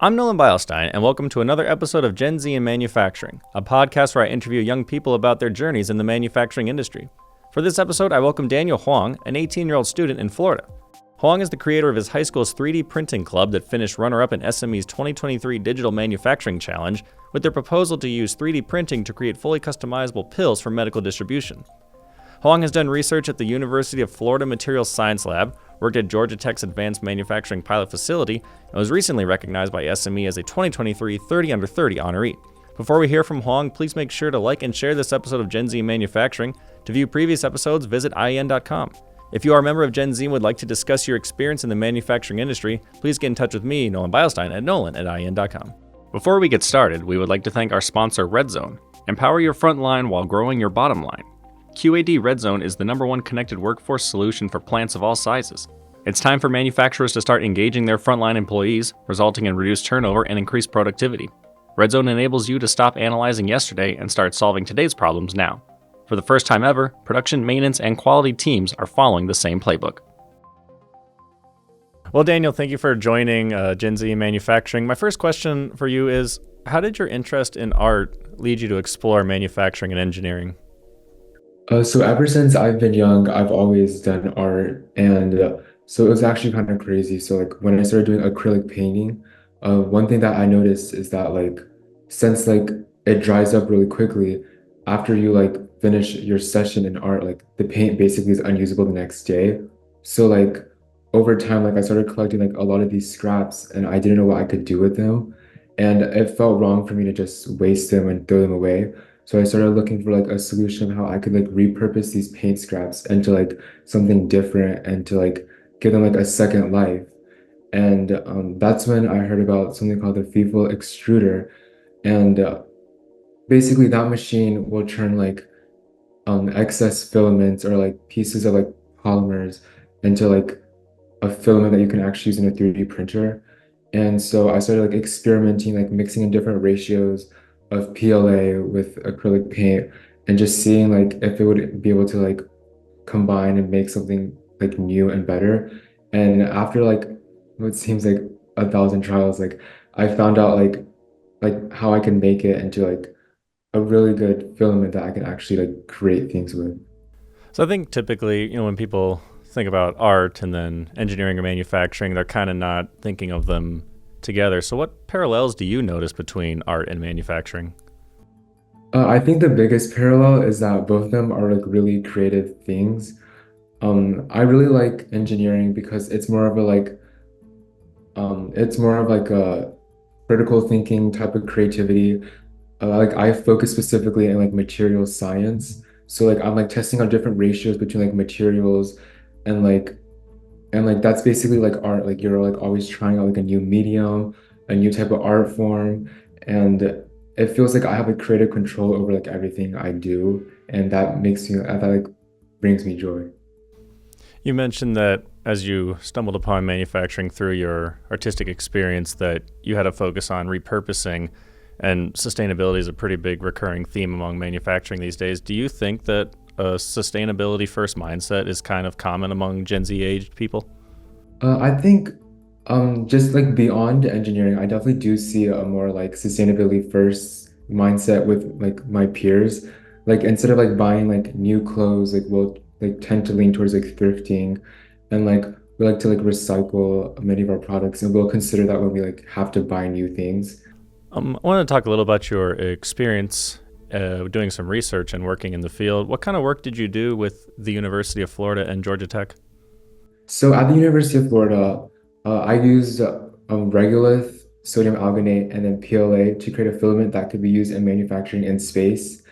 I'm Nolan Beilstein, and welcome to another episode of Gen Z in Manufacturing, a podcast where I interview young people about their journeys in the manufacturing industry. For this episode, I welcome Daniel Huang, an 18-year-old student in Florida. Huang is the creator of his high school's 3D printing club that finished runner-up in SME's 2023 Digital Manufacturing Challenge with their proposal to use 3D printing to create fully customizable pills for medical distribution. Huang has done research at the University of Florida Materials Science Lab, worked at Georgia Tech's Advanced Manufacturing Pilot Facility, and was recently recognized by SME as a 2023 30 Under 30 honoree. Before we hear from Huang, please make sure to like and share this episode of Gen Z Manufacturing. To view previous episodes, visit IEN.com. If you are a member of Gen Z and would like to discuss your experience in the manufacturing industry, please get in touch with me, Nolan Beilstein, at nolan@IEN.com. Before we get started, we would like to thank our sponsor, RedZone. Empower your front line while growing your bottom line. QAD RedZone is the #1 connected workforce solution for plants of all sizes. It's time for manufacturers to start engaging their frontline employees, resulting in reduced turnover and increased productivity. RedZone enables you to stop analyzing yesterday and start solving today's problems now. For the first time ever, production, maintenance, and quality teams are following the same playbook. Well, Daniel, thank you for joining Gen Z in Manufacturing. My first question for you is, how did your interest in art lead you to explore manufacturing and engineering? So ever since I've been young, I've always done art, and so it was actually kind of crazy. So like when I started doing acrylic painting, one thing that I noticed is that since it dries up really quickly, after you finish your session in art, the paint basically is unusable the next day. So over time, I started collecting a lot of these scraps, and I didn't know what I could do with them, and it felt wrong for me to just waste them and throw them away. So I started looking for a solution how I could repurpose these paint scraps into something different and to give them a second life. And that's when I heard about something called the FIFO extruder. And basically that machine will turn excess filaments or pieces of polymers into a filament that you can actually use in a 3D printer. And so I started experimenting, mixing in different ratios of PLA with acrylic paint and just seeing if it would be able to combine and make something new and better. And after what seems like 1,000 trials, I found out how I can make it into a really good filament that I can actually create things with. So I think typically, when people think about art and then engineering or manufacturing, they're kind of not thinking of them together. So what parallels do you notice between art and manufacturing? I think the biggest parallel is that both of them are really creative things. I really like engineering because it's more of a critical thinking type of creativity. I focus specifically in material science. So I'm testing out different ratios between materials and that's basically art. You're always trying out a new medium, a new type of art form, and it feels like I have creative control over everything I do, and that brings me joy. You mentioned that as you stumbled upon manufacturing through your artistic experience that you had a focus on repurposing, and sustainability is a pretty big recurring theme among manufacturing these days. Do you think that a sustainability first mindset is kind of common among Gen Z aged people? I think just beyond engineering, I definitely do see a more sustainability first mindset with my peers. Instead of buying new clothes, we'll tend to lean towards thrifting, and we like to recycle many of our products, and we'll consider that when we have to buy new things. I want to talk a little about your experience doing some research and working in the field. What kind of work did you do with the University of Florida and Georgia Tech? So at the University of Florida, I used regolith, sodium alginate, and then PLA to create a filament that could be used in manufacturing in space.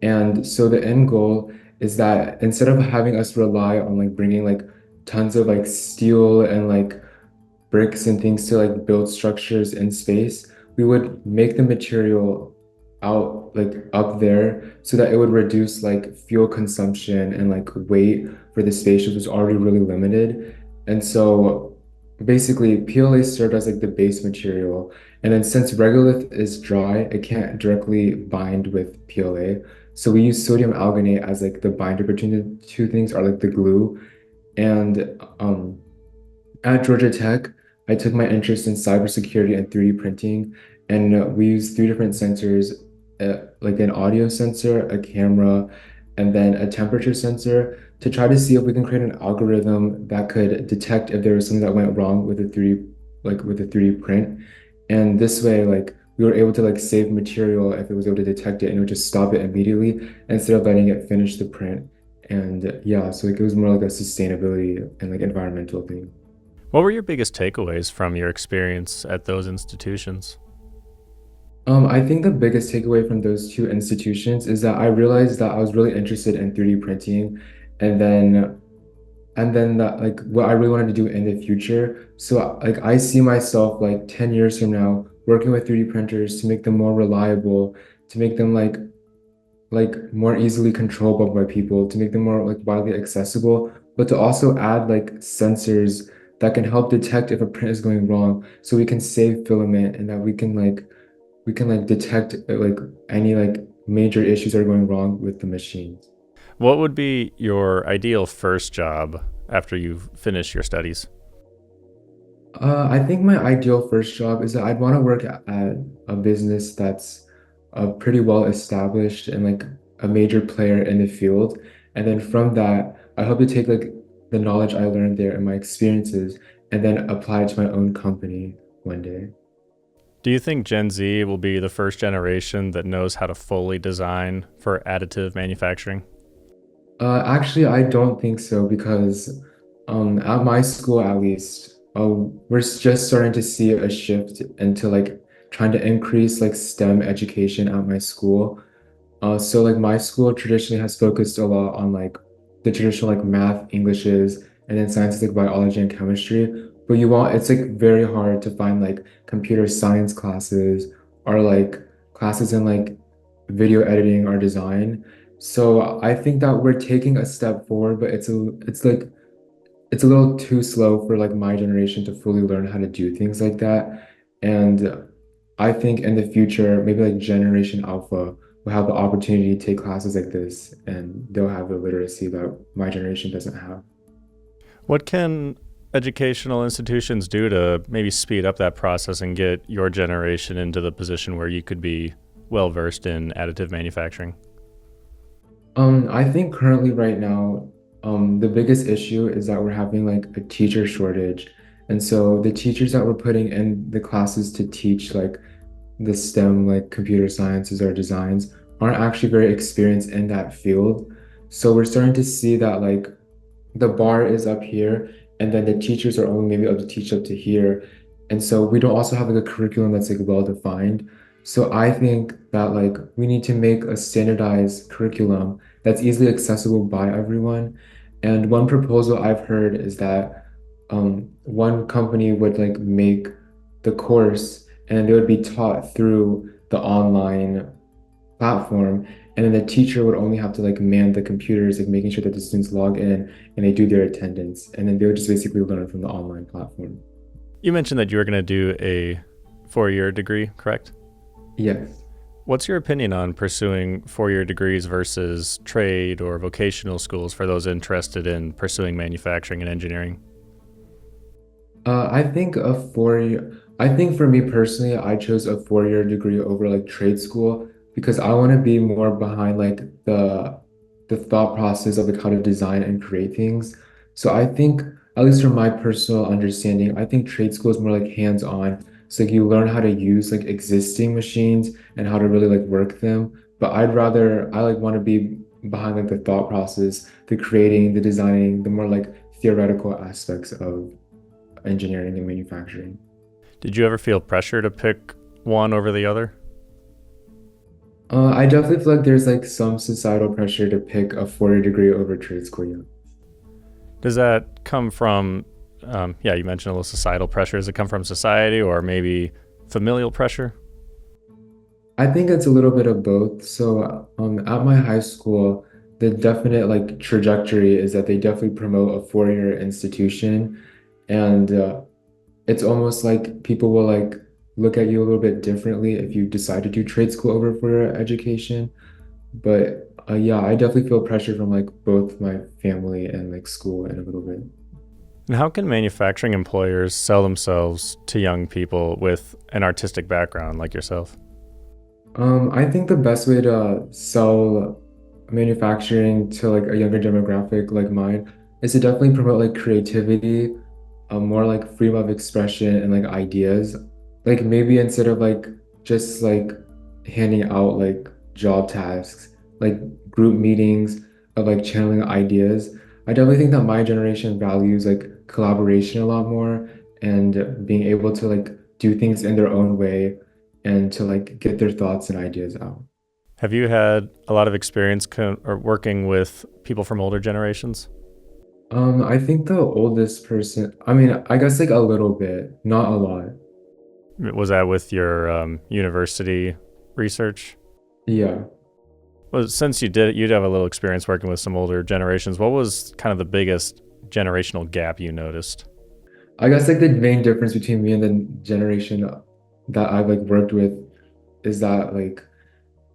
And so the end goal is that instead of having us rely on bringing tons of steel and bricks and things to build structures in space, we would make the material out up there so that it would reduce fuel consumption and weight for the space, which was already really limited. And so basically PLA served as the base material, and then since regolith is dry, it can't directly bind with PLA, so we use sodium alginate as the binder between the two things, or the glue. And at Georgia Tech, I took my interest in cybersecurity and 3D printing, and we used three different sensors, like an audio sensor, a camera, and then a temperature sensor to try to see if we can create an algorithm that could detect if there was something that went wrong with the 3D, like with the 3D print. And this way, like we were able to like save material if it was able to detect it and it would just stop it immediately instead of letting it finish the print. And yeah, so like it was more like a sustainability and like environmental thing. What were your biggest takeaways from your experience at those institutions? I think the biggest takeaway from those two institutions is that I realized that I was really interested in 3D printing and then that like what I really wanted to do in the future. So like I see myself like 10 years from now working with 3D printers to make them more reliable, to make them like more easily controllable by people, to make them more like widely accessible, but to also add like sensors that can help detect if a print is going wrong so we can save filament and that we can like detect like any like major issues that are going wrong with the machines. What would be your ideal first job after you've finished your studies? I think my ideal first job is that I'd want to work at a business that's pretty well established and like a major player in the field. And then from that, I hope to take like the knowledge I learned there and my experiences and then apply it to my own company one day. Do you think Gen Z will be the first generation that knows how to fully design for additive manufacturing? Actually, I don't think so because at my school at least, we're just starting to see a shift into like trying to increase like STEM education at my school. So like my school traditionally has focused a lot on like the traditional like math, Englishes, and then sciences like biology and chemistry. But it's like very hard to find like computer science classes or like classes in like video editing or design. So I think that we're taking a step forward, but it's a little too slow for like my generation to fully learn how to do things like that. And I think in the future, maybe like Generation Alpha will have the opportunity to take classes like this and they'll have the literacy that my generation doesn't have. What can educational institutions do to maybe speed up that process and get your generation into the position where you could be well versed in additive manufacturing? I think currently right now, the biggest issue is that we're having like a teacher shortage. And so the teachers that we're putting in the classes to teach like the STEM, like computer sciences or designs, aren't actually very experienced in that field. So we're starting to see that like the bar is up here, and then the teachers are only maybe able to teach up to here. And so we don't also have like a curriculum that's like well defined. So I think that like we need to make a standardized curriculum that's easily accessible by everyone. And one proposal I've heard is that one company would like make the course and they would be taught through the online platform, and then the teacher would only have to like man the computers, like making sure that the students log in and they do their attendance, and then they would just basically learn from the online platform. You mentioned that you were going to do a 4 year degree, correct? Yes. What's your opinion on pursuing 4 year degrees versus trade or vocational schools for those interested in pursuing manufacturing and engineering? I think I think for me personally, I chose a 4 year degree over like trade school because I want to be more behind like the thought process of like how to design and create things. So I think, at least from my personal understanding, I think trade school is more like hands-on. So like you learn how to use like existing machines and how to really like work them. But I like want to be behind like the thought process, the creating, the designing, the more like theoretical aspects of engineering and manufacturing. Did you ever feel pressure to pick one over the other? I definitely feel like there's like some societal pressure to pick a 4 year degree over trade school. Yeah. Does that come from, yeah, you mentioned a little societal pressure. Does it come from society or maybe familial pressure? I think it's a little bit of both. So, at my high school, the definite like trajectory is that they definitely promote a 4 year institution, and it's almost like people will like look at you a little bit differently if you decide to do trade school over 4 year education. But yeah, I definitely feel pressure from like both my family and like school in a little bit. And how can manufacturing employers sell themselves to young people with an artistic background like yourself? I think the best way to sell manufacturing to like a younger demographic like mine is to definitely promote like creativity, more like freedom of expression and like ideas. Like maybe instead of like just like handing out like job tasks, like group meetings of like channeling ideas. I definitely think that my generation values like collaboration a lot more and being able to like do things in their own way and to like get their thoughts and ideas out. Have you had a lot of experience or working with people from older generations? I think the oldest person, I mean, I guess like a little bit, not a lot. Was that with your university research? Yeah. Well, since you'd have a little experience working with some older generations. What was kind of the biggest generational gap you noticed? I guess like the main difference between me and the generation that I've like worked with is that like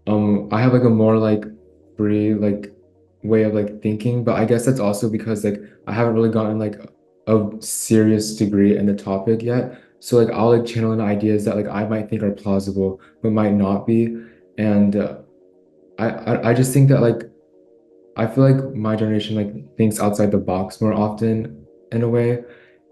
I have like a more like free like way of like thinking, but I guess that's also because like I haven't really gotten like a serious degree in the topic yet. So like I'll like channel in ideas that like I might think are plausible but might not be. And I just think that like I feel like my generation like thinks outside the box more often in a way.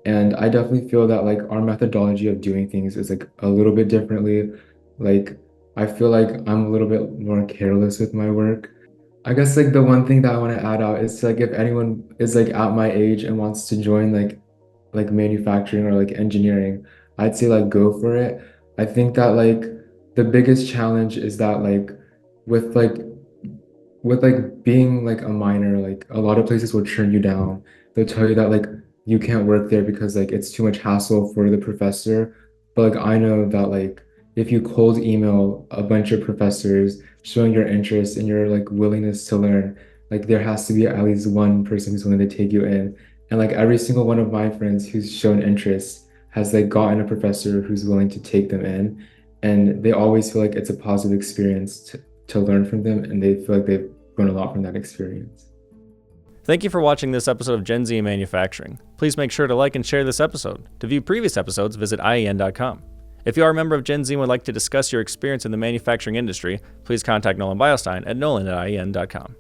And I definitely feel that like our methodology of doing things is like a little bit differently. Like I feel like I'm a little bit more careless with my work. I guess like the one thing that I want to add out is like if anyone is like at my age and wants to join like manufacturing or like engineering, I'd say like go for it. I think that like the biggest challenge is that like with like being like a minor, like a lot of places will turn you down. They'll tell you that like you can't work there because like it's too much hassle for the professor. But like I know that like if you cold email a bunch of professors showing your interest and your like willingness to learn, like there has to be at least one person who's willing to take you in. And like every single one of my friends who's shown interest has like gotten a professor who's willing to take them in. And they always feel like it's a positive experience to learn from them and they feel like they've grown a lot from that experience. Thank you for watching this episode of Gen Z in Manufacturing. Please make sure to like and share this episode. To view previous episodes, visit IEN.com. If you are a member of Gen Z and would like to discuss your experience in the manufacturing industry, please contact Nolan Beilstein at nolan@ien.com.